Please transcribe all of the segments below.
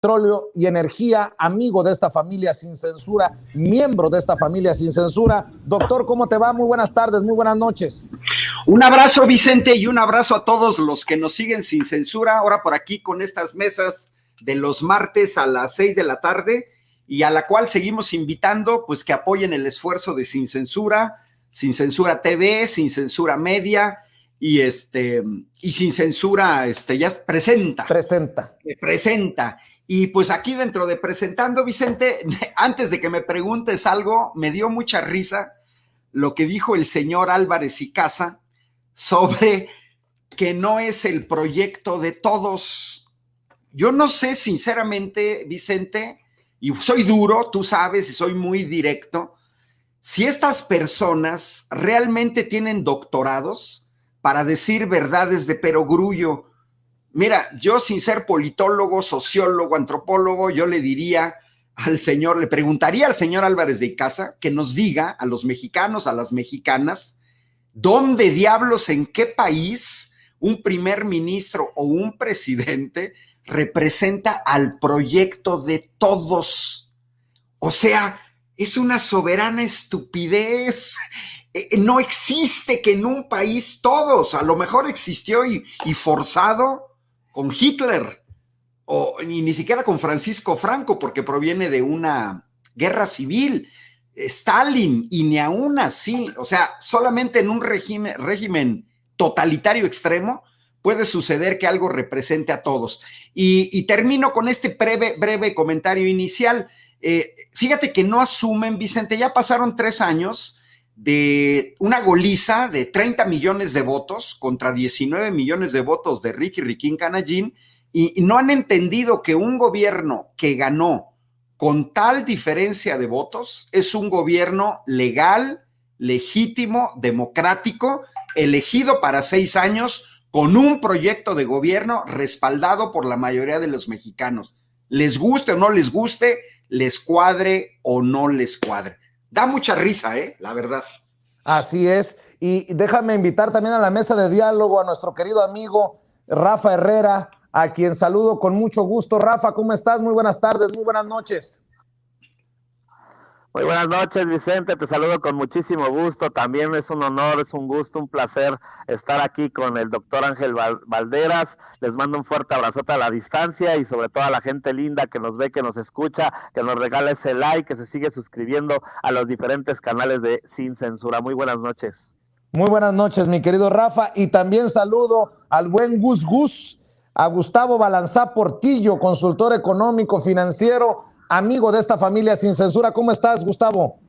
Petróleo y Energía, amigo de esta familia Sin Censura, miembro de esta familia Sin Censura. Doctor, ¿cómo te va? Muy buenas tardes, muy buenas noches. Un abrazo, Vicente, y un abrazo a todos los que nos siguen Sin Censura, ahora por aquí con estas mesas de los martes a las 6 de la tarde, y a la cual seguimos invitando, pues, que apoyen el esfuerzo de Sin Censura TV, Sin Censura Media, y Sin Censura, ya presenta. Y pues aquí dentro de Presentando, Vicente, antes de que me preguntes algo, me dio mucha risa lo que dijo el señor Álvarez y Casa sobre que no es el proyecto de todos. Yo no sé, sinceramente, Vicente, y soy duro, tú sabes, y soy muy directo, si estas personas realmente tienen doctorados para decir verdades de perogrullo. Mira, yo sin ser politólogo, sociólogo, antropólogo, yo le preguntaría al señor Álvarez de Icaza que nos diga a los mexicanos, a las mexicanas, ¿dónde diablos, en qué país un primer ministro o un presidente representa al proyecto de todos? O sea, es una soberana estupidez. No existe que en un país todos, a lo mejor existió y forzado con Hitler, ni siquiera con Francisco Franco, porque proviene de una guerra civil, Stalin, y ni aún así, o sea, solamente en un régimen totalitario extremo puede suceder que algo represente a todos. Y termino con este breve comentario inicial. Fíjate que no asumen, Vicente, ya pasaron 3 años de una goliza de 30 millones de votos contra 19 millones de votos de Ricky Riquín Canallín, y no han entendido que un gobierno que ganó con tal diferencia de votos es un gobierno legal, legítimo, democrático, elegido para 6 años con un proyecto de gobierno respaldado por la mayoría de los mexicanos. Les guste o no les guste, les cuadre o no les cuadre. Da mucha risa, la verdad. Así es. Y déjame invitar también a la mesa de diálogo a nuestro querido amigo Rafa Herrera, a quien saludo con mucho gusto. Rafa, ¿cómo estás? Muy buenas tardes, muy buenas noches. Muy buenas noches, Vicente, te saludo con muchísimo gusto. También es un honor, es un gusto, un placer estar aquí con el doctor Ángel Valderas. Les mando un fuerte abrazote a la distancia y sobre todo a la gente linda que nos ve, que nos escucha, que nos regala ese like, que se sigue suscribiendo a los diferentes canales de Sin Censura. Muy buenas noches. Muy buenas noches, mi querido Rafa, y también saludo al buen Gus, a Gustavo Balanzá Portillo, consultor económico, financiero, amigo de esta familia Sin Censura. ¿Cómo estás, Gustavo?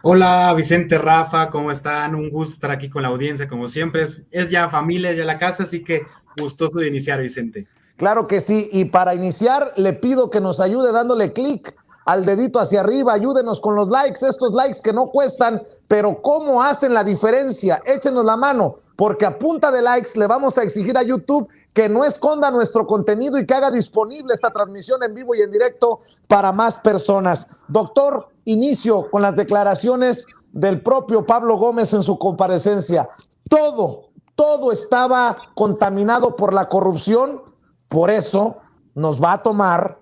Hola, Vicente, Rafa, ¿cómo están? Un gusto estar aquí con la audiencia, como siempre. Es ya familia, es ya la casa, así que gustoso de iniciar, Vicente. Claro que sí, y para iniciar le pido que nos ayude dándole clic al dedito hacia arriba, ayúdenos con los likes, estos likes que no cuestan, pero ¿cómo hacen la diferencia? Échenos la mano, porque a punta de likes le vamos a exigir a YouTube que no esconda nuestro contenido y que haga disponible esta transmisión en vivo y en directo para más personas. Doctor, inicio con las declaraciones del propio Pablo Gómez en su comparecencia. Todo estaba contaminado por la corrupción, por eso nos va a tomar,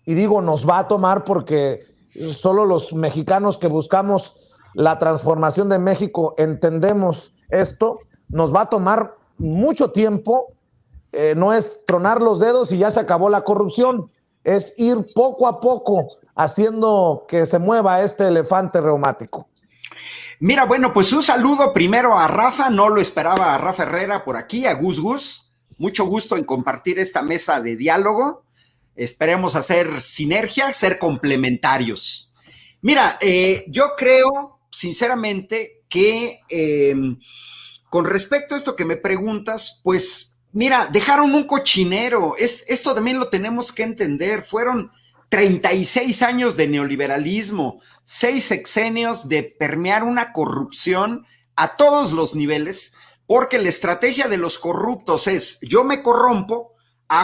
y digo nos va a tomar porque solo los mexicanos que buscamos la transformación de México entendemos esto, nos va a tomar mucho tiempo. No es tronar los dedos y ya se acabó la corrupción, es ir poco a poco haciendo que se mueva este elefante reumático. Mira, bueno, pues un saludo primero a Rafa, no lo esperaba a Rafa Herrera por aquí, a Gus, mucho gusto en compartir esta mesa de diálogo, esperemos hacer sinergia, ser complementarios. Mira, yo creo sinceramente que con respecto a esto que me preguntas, pues mira, dejaron un cochinero. Esto también lo tenemos que entender. Fueron 36 años de neoliberalismo, 6 sexenios de permear una corrupción a todos los niveles, porque la estrategia de los corruptos es: yo me corrompo,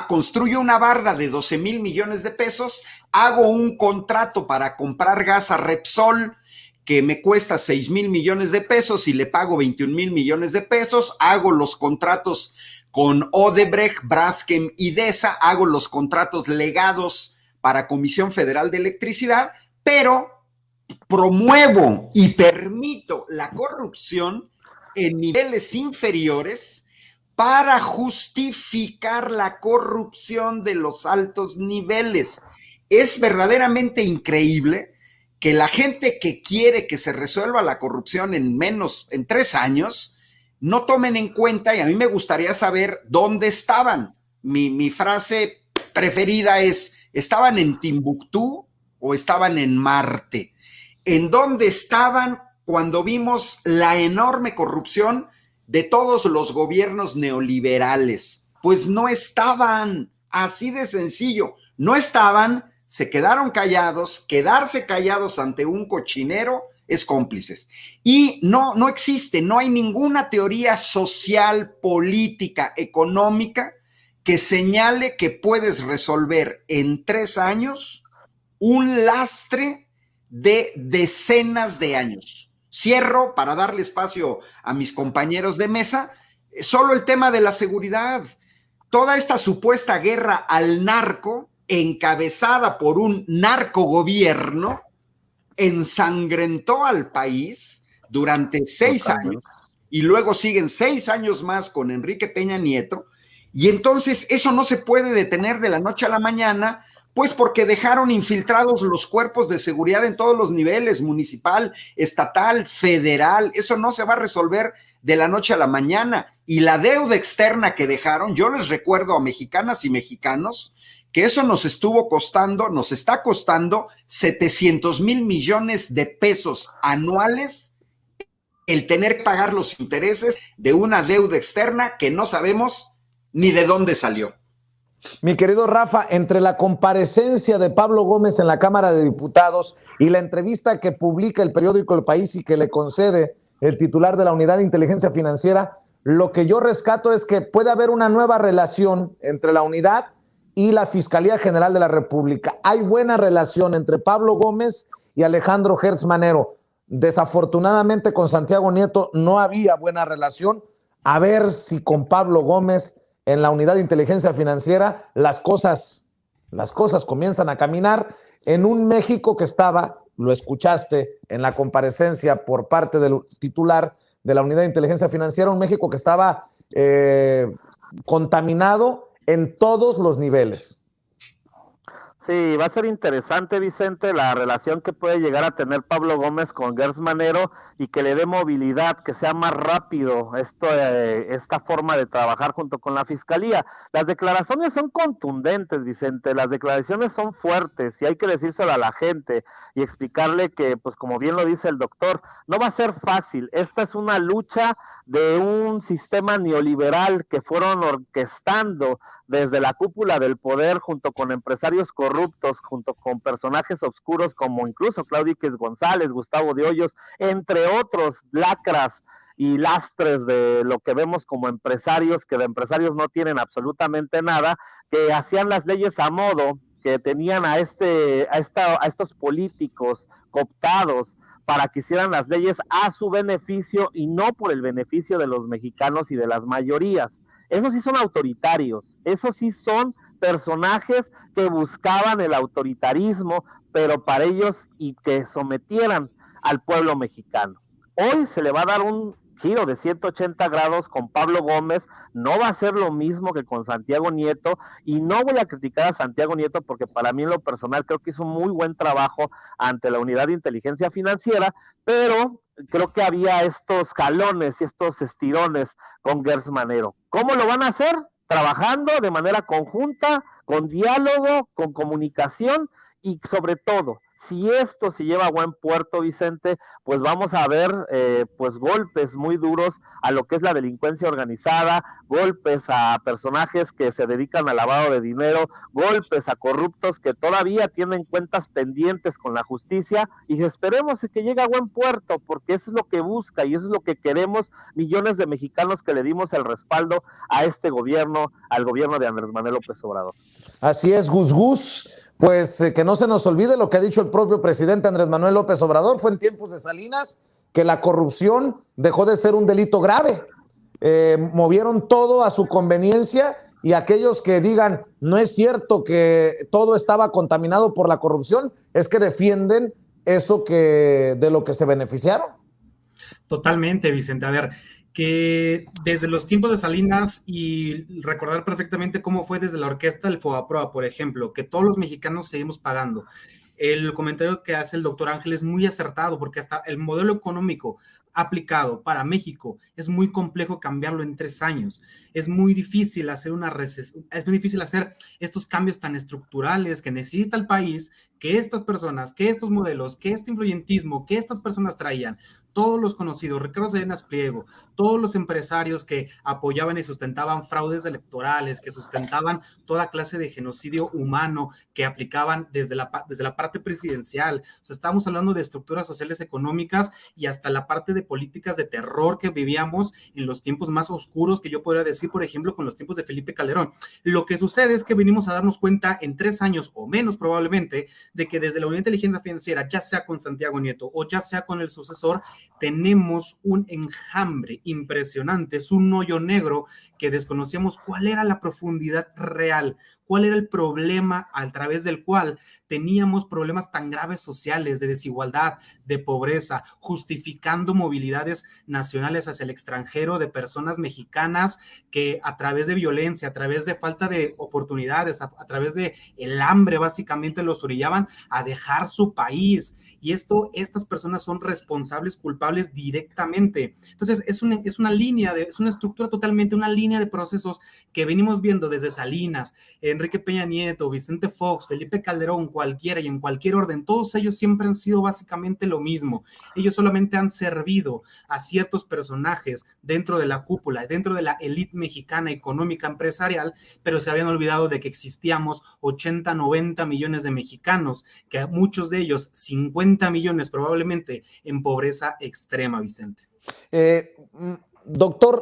construyo una barda de 12,000 millones de pesos, hago un contrato para comprar gas a Repsol que me cuesta 6,000 millones de pesos y le pago 21,000 millones de pesos, hago los contratos con Odebrecht, Braskem y DESA, hago los contratos legados para Comisión Federal de Electricidad, pero promuevo y permito la corrupción en niveles inferiores para justificar la corrupción de los altos niveles. Es verdaderamente increíble que la gente que quiere que se resuelva la corrupción en 3 años, no tomen en cuenta, y a mí me gustaría saber dónde estaban. Mi frase preferida es, ¿estaban en Timbuktu o estaban en Marte? ¿En dónde estaban cuando vimos la enorme corrupción de todos los gobiernos neoliberales? Pues no estaban, así de sencillo, no estaban, se quedaron callados. Quedarse callados ante un cochinero es cómplices. Y no existe, no hay ninguna teoría social, política, económica que señale que puedes resolver en 3 años un lastre de decenas de años. Cierro para darle espacio a mis compañeros de mesa. Solo el tema de la seguridad. Toda esta supuesta guerra al narco, encabezada por un narcogobierno, ensangrentó al país durante 6 años y luego siguen 6 años más con Enrique Peña Nieto, y entonces eso no se puede detener de la noche a la mañana, pues porque dejaron infiltrados los cuerpos de seguridad en todos los niveles, municipal, estatal, federal. Eso no se va a resolver de la noche a la mañana. Y la deuda externa que dejaron, yo les recuerdo a mexicanas y mexicanos que eso nos está costando 700,000 millones de pesos anuales el tener que pagar los intereses de una deuda externa que no sabemos ni de dónde salió. Mi querido Rafa, entre la comparecencia de Pablo Gómez en la Cámara de Diputados y la entrevista que publica el periódico El País y que le concede el titular de la Unidad de Inteligencia Financiera, lo que yo rescato es que puede haber una nueva relación entre la unidad y la Fiscalía General de la República. Hay buena relación entre Pablo Gómez y Alejandro Gertz Manero. Desafortunadamente con Santiago Nieto no había buena relación. A ver si con Pablo Gómez en la Unidad de Inteligencia Financiera las cosas comienzan a caminar en un México que estaba, lo escuchaste en la comparecencia por parte del titular de la Unidad de Inteligencia Financiera, un México que estaba contaminado en todos los niveles. Sí, va a ser interesante, Vicente, la relación que puede llegar a tener Pablo Gómez con Gertz Manero y que le dé movilidad, que sea más rápido esta forma de trabajar junto con la Fiscalía. Las declaraciones son contundentes, Vicente, las declaraciones son fuertes y hay que decírselo a la gente y explicarle que, pues como bien lo dice el doctor, no va a ser fácil. Esta es una lucha de un sistema neoliberal que fueron orquestando desde la cúpula del poder junto con empresarios corruptos, junto con personajes oscuros como incluso Claudio X González, Gustavo de Hoyos, entre otros lacras y lastres de lo que vemos como empresarios, que de empresarios no tienen absolutamente nada, que hacían las leyes a modo, que tenían a estos políticos cooptados para que hicieran las leyes a su beneficio y no por el beneficio de los mexicanos y de las mayorías. Esos sí son autoritarios, esos sí son personajes que buscaban el autoritarismo, pero para ellos y que sometieran al pueblo mexicano. Hoy se le va a dar un giro de 180 grados con Pablo Gómez, no va a ser lo mismo que con Santiago Nieto, y no voy a criticar a Santiago Nieto porque para mí en lo personal creo que hizo un muy buen trabajo ante la Unidad de Inteligencia Financiera, pero creo que había estos jalones y estos estirones con Gertz Manero. ¿Cómo lo van a hacer? Trabajando de manera conjunta, con diálogo, con comunicación y sobre todo, si esto se lleva a buen puerto, Vicente, pues vamos a ver pues golpes muy duros a lo que es la delincuencia organizada, golpes a personajes que se dedican al lavado de dinero, golpes a corruptos que todavía tienen cuentas pendientes con la justicia y esperemos que llegue a buen puerto, porque eso es lo que busca y eso es lo que queremos millones de mexicanos que le dimos el respaldo a este gobierno, al gobierno de Andrés Manuel López Obrador. Así es, Gus Gus. Pues que no se nos olvide lo que ha dicho el propio presidente Andrés Manuel López Obrador. Fue en tiempos de Salinas que la corrupción dejó de ser un delito grave. movieron todo a su conveniencia, y aquellos que digan no es cierto que todo estaba contaminado por la corrupción, es que defienden eso de lo que se beneficiaron. Totalmente, Vicente. A ver, que desde los tiempos de Salinas, y recordar perfectamente cómo fue desde la orquesta del Fobaproa, por ejemplo, que todos los mexicanos seguimos pagando. El comentario que hace el doctor Ángel es muy acertado, porque hasta el modelo económico aplicado para México es muy complejo cambiarlo en 3 años. Es muy difícil hacer es muy difícil hacer estos cambios tan estructurales que necesita el país, que estas personas, que estos modelos, que este influyentismo, que estas personas traían, todos los conocidos, Ricardo Salinas Pliego, todos los empresarios que apoyaban y sustentaban fraudes electorales, que sustentaban toda clase de genocidio humano que aplicaban desde la parte presidencial. O sea, estábamos hablando de estructuras sociales económicas y hasta la parte de políticas de terror que vivíamos en los tiempos más oscuros, que yo podría decir, por ejemplo, con los tiempos de Felipe Calderón. Lo que sucede es que venimos a darnos cuenta en 3 años o menos probablemente de que desde la Unidad de Inteligencia Financiera, ya sea con Santiago Nieto o ya sea con el sucesor, tenemos un enjambre impresionante, es un hoyo negro que desconocíamos cuál era la profundidad real, cuál era el problema a través del cual teníamos problemas tan graves sociales, de desigualdad, de pobreza, justificando movilidades nacionales hacia el extranjero de personas mexicanas que a través de violencia, a través de falta de oportunidades, a través de el hambre básicamente los orillaban a dejar su país. Y estas personas son responsables, culpables directamente. Entonces es una línea, es una estructura totalmente, una línea de procesos que venimos viendo desde Salinas, Enrique Peña Nieto, Vicente Fox, Felipe Calderón, cualquiera y en cualquier orden. Todos ellos siempre han sido básicamente lo mismo. Ellos solamente han servido a ciertos personajes dentro de la cúpula, dentro de la élite mexicana económica empresarial, pero se habían olvidado de que existíamos 80, 90 millones de mexicanos, que muchos de ellos, 50 millones probablemente, en pobreza extrema, Vicente. Doctor,